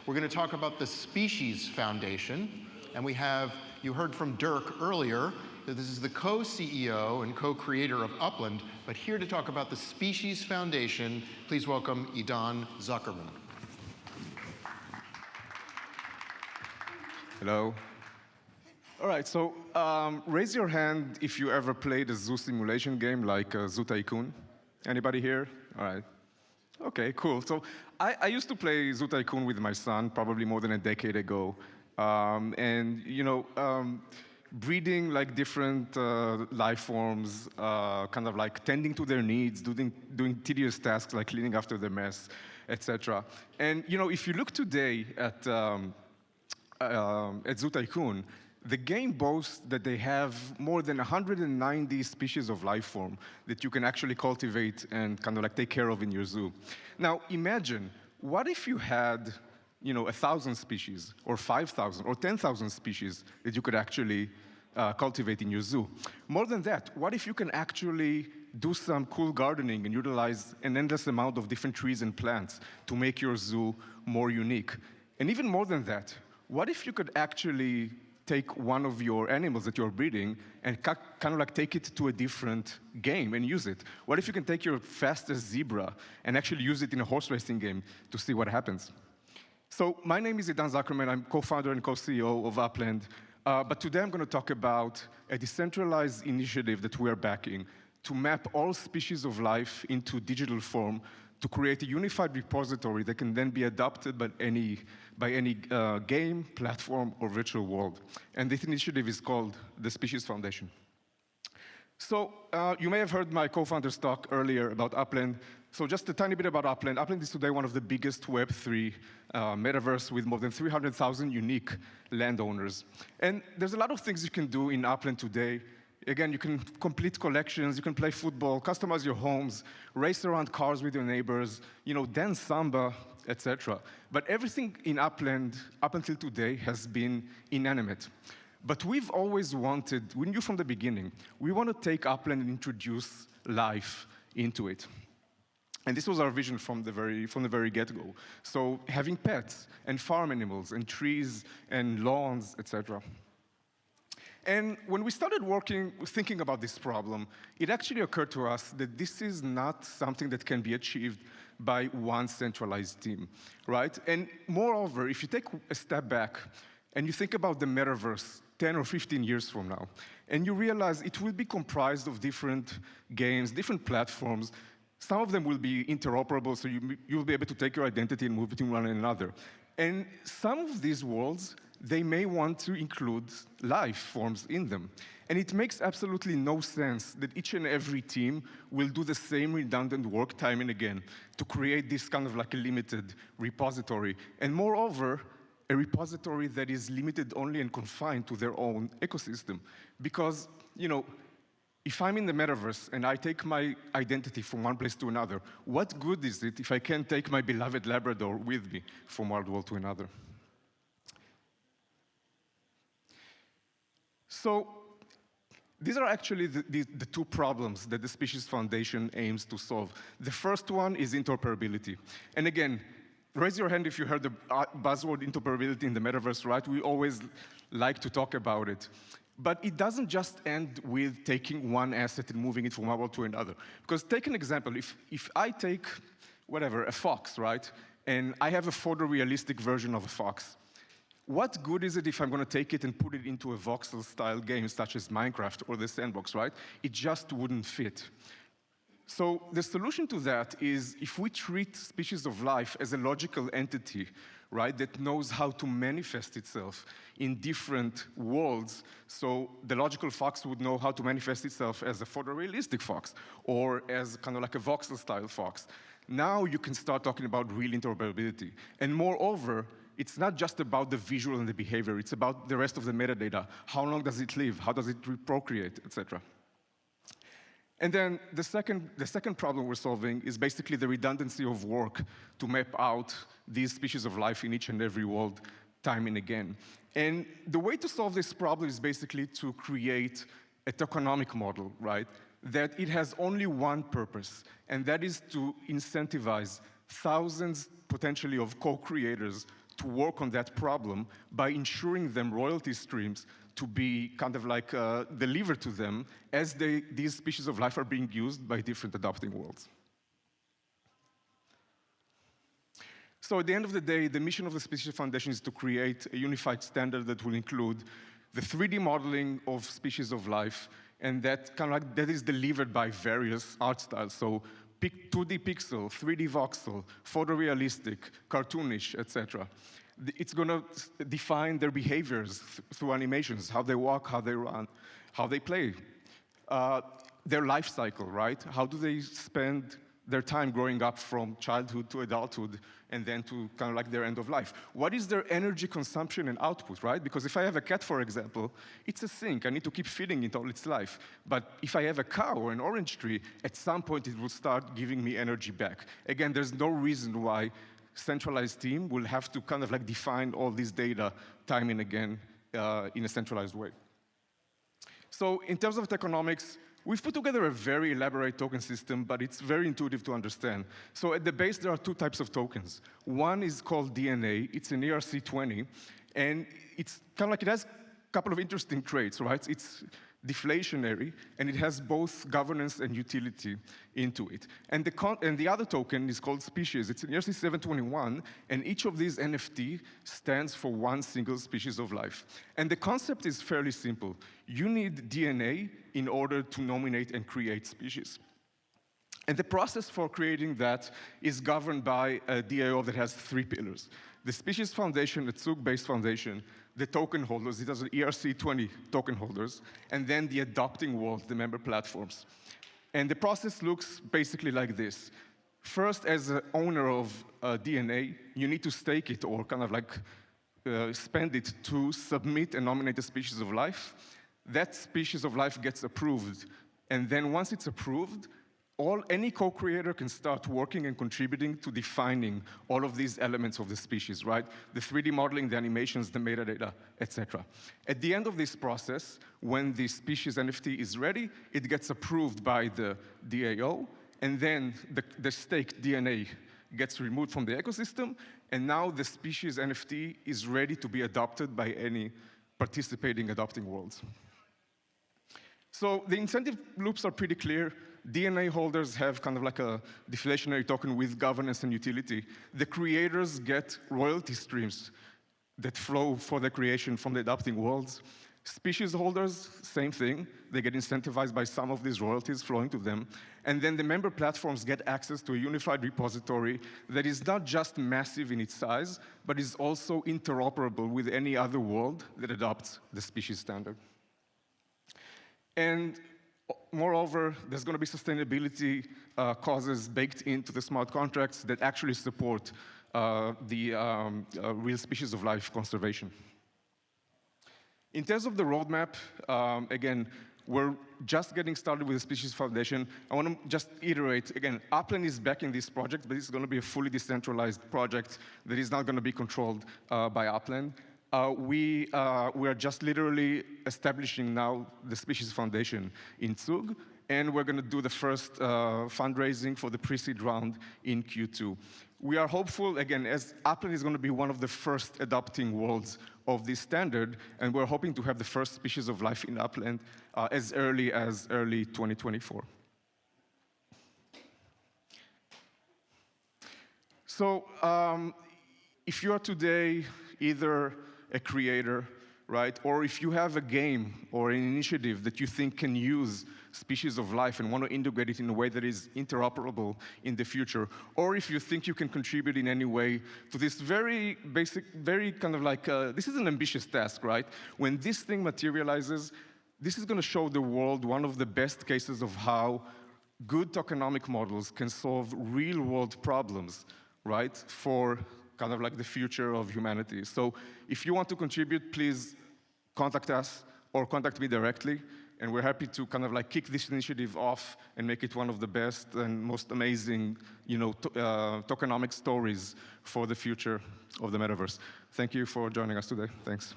We're going to talk about the Species Foundation. And we have, you heard from Dirk earlier, that this is the co-CEO and co-creator of Upland. But here to talk about the Species Foundation, please welcome Idan Zuckerman. Hello. All right, so raise your hand if you ever played a zoo simulation game like Zoo Tycoon. Anybody here? All right. Okay, cool. So I used to play Zoo Tycoon with my son probably more than a decade ago. And, you know, breeding like different life forms, kind of like tending to their needs, doing tedious tasks like cleaning after the mess, etc. And, you know, if you look today at Zoo Tycoon, the game boasts that they have more than 190 species of life form that you can actually cultivate and kind of like take care of in your zoo. Now, imagine, what if you had, you know, 1,000 species, or 5,000, or 10,000 species that you could actually cultivate in your zoo? More than that, what if you can actually do some cool gardening and utilize an endless amount of different trees and plants to make your zoo more unique? And even more than that, what if you could actually take one of your animals that you're breeding and kind of like take it to a different game and use it? What if you can take your fastest zebra and actually use it in a horse racing game to see what happens? So my name is Idan Zuckerman. I'm co-founder and co-CEO of Upland. But today I'm going to talk about a decentralized initiative that we are backing to map all species of life into digital form to create a unified repository that can then be adopted by any game, platform, or virtual world. And this initiative is called the Species Foundation. So you may have heard my co-founder's talk earlier about Upland. So just a tiny bit about Upland. Upland is today one of the biggest Web3 metaverse with more than 300,000 unique landowners. And there's a lot of things you can do in Upland today. Again, you can complete collections, you can play football, customize your homes, race around cars with your neighbors, you know, dance samba, etc. But everything in Upland, up until today, has been inanimate. But we've always wanted, we knew from the beginning, we want to take Upland and introduce life into it. And this was our vision from the very get-go. So having pets and farm animals and trees and lawns, etc. And when we started thinking about this problem, it actually occurred to us that this is not something that can be achieved by one centralized team, right? And moreover, if you take a step back and you think about the metaverse 10 or 15 years from now, and you realize it will be comprised of different games, different platforms. Some of them will be interoperable, so you'll be able to take your identity and move between one another. And some of these worlds, they may want to include life forms in them. And it makes absolutely no sense that each and every team will do the same redundant work time and again to create this kind of like a limited repository. And moreover, a repository that is limited only and confined to their own ecosystem. Because, you know, if I'm in the metaverse and I take my identity from one place to another, what good is it if I can't take my beloved Labrador with me from one world to another? So these are actually the two problems that the Species Foundation aims to solve. The first one is interoperability. And again, raise your hand if you heard the buzzword interoperability in the metaverse, right? We always like to talk about it. But it doesn't just end with taking one asset and moving it from one world to another. Because take an example. If I take, whatever, a fox, right? And I have a photorealistic version of a fox. What good is it if I'm going to take it and put it into a voxel-style game such as Minecraft or the Sandbox, right? It just wouldn't fit. So the solution to that is if we treat species of life as a logical entity, right, that knows how to manifest itself in different worlds. So the logical fox would know how to manifest itself as a photorealistic fox or as kind of like a voxel-style fox. Now you can start talking about real interoperability. And moreover, it's not just about the visual and the behavior. It's about the rest of the metadata. How long does it live? How does it procreate, etc. And then the second problem we're solving is basically the redundancy of work to map out these species of life in each and every world time and again. And the way to solve this problem is basically to create a tokenomic model, right? That it has only one purpose, and that is to incentivize thousands, potentially, of co-creators to work on that problem by ensuring them royalty streams to be kind of like delivered to them as these species of life are being used by different adopting worlds. So at the end of the day, the mission of the Species Foundation is to create a unified standard that will include the 3D modeling of species of life, and that that is delivered by various art styles. So 2D pixel, 3D voxel, photorealistic, cartoonish, etc. It's going to define their behaviors through animations, how they walk, how they run, how they play, their life cycle, right? How do they spend their time growing up from childhood to adulthood and then to kind of like their end of life? What is their energy consumption and output, right? Because if I have a cat, for example, it's a sink. I need to keep feeding it all its life. But if I have a cow or an orange tree, at some point it will start giving me energy back. Again, there's no reason why centralized team will have to kind of like define all this data time and again in a centralized way. So in terms of tokenomics, we've put together a very elaborate token system, but it's very intuitive to understand. So at the base, there are two types of tokens. One is called DNA. It's an ERC20, and it's kind of like it has a couple of interesting traits, right? It's deflationary, and it has both governance and utility into it. And the other token is called species. It's an ERC721, and each of these NFT stands for one single species of life. And the concept is fairly simple. You need DNA in order to nominate and create species. And the process for creating that is governed by a DAO that has 3 pillars. The Species Foundation, the Zug-based foundation, the token holders, it has an ERC20 token holders, and then the adopting world, the member platforms. And the process looks basically like this. First, as an owner of DNA, you need to stake it or kind of like spend it to submit and nominate a species of life. That species of life gets approved, and then once it's approved, any co-creator can start working and contributing to defining all of these elements of the species, right? The 3D modeling, the animations, the metadata, etc. At the end of this process, when the species NFT is ready, it gets approved by the DAO, and then the staked DNA gets removed from the ecosystem, and now the species NFT is ready to be adopted by any participating adopting worlds. So the incentive loops are pretty clear. DNA holders have kind of like a deflationary token with governance and utility. The creators get royalty streams that flow for the creation from the adopting worlds. Species holders, same thing. They get incentivized by some of these royalties flowing to them. And then the member platforms get access to a unified repository that is not just massive in its size, but is also interoperable with any other world that adopts the species standard. And moreover, there's going to be sustainability causes baked into the smart contracts that actually support the real species of life conservation. In terms of the roadmap, again, we're just getting started with the Species Foundation. I want to just iterate, again, Upland is backing this project, but it's going to be a fully decentralized project that is not going to be controlled by Upland. We are just literally establishing now the Species Foundation in Zug, and we're going to do the first fundraising for the pre-seed round in Q2. We are hopeful, again, as Upland is going to be one of the first adopting worlds of this standard, and we're hoping to have the first species of life in Upland as early 2024. So if you are today either a creator, right, or if you have a game or an initiative that you think can use species of life and want to integrate it in a way that is interoperable in the future, or if you think you can contribute in any way to this very basic, very kind of like, this is an ambitious task, right? When this thing materializes, this is going to show the world one of the best cases of how good tokenomic models can solve real-world problems, right, for kind of like the future of humanity. So if you want to contribute, please contact us or contact me directly, and we're happy to kind of like kick this initiative off and make it one of the best and most amazing, tokenomic stories for the future of the metaverse. Thank you for joining us today. Thanks.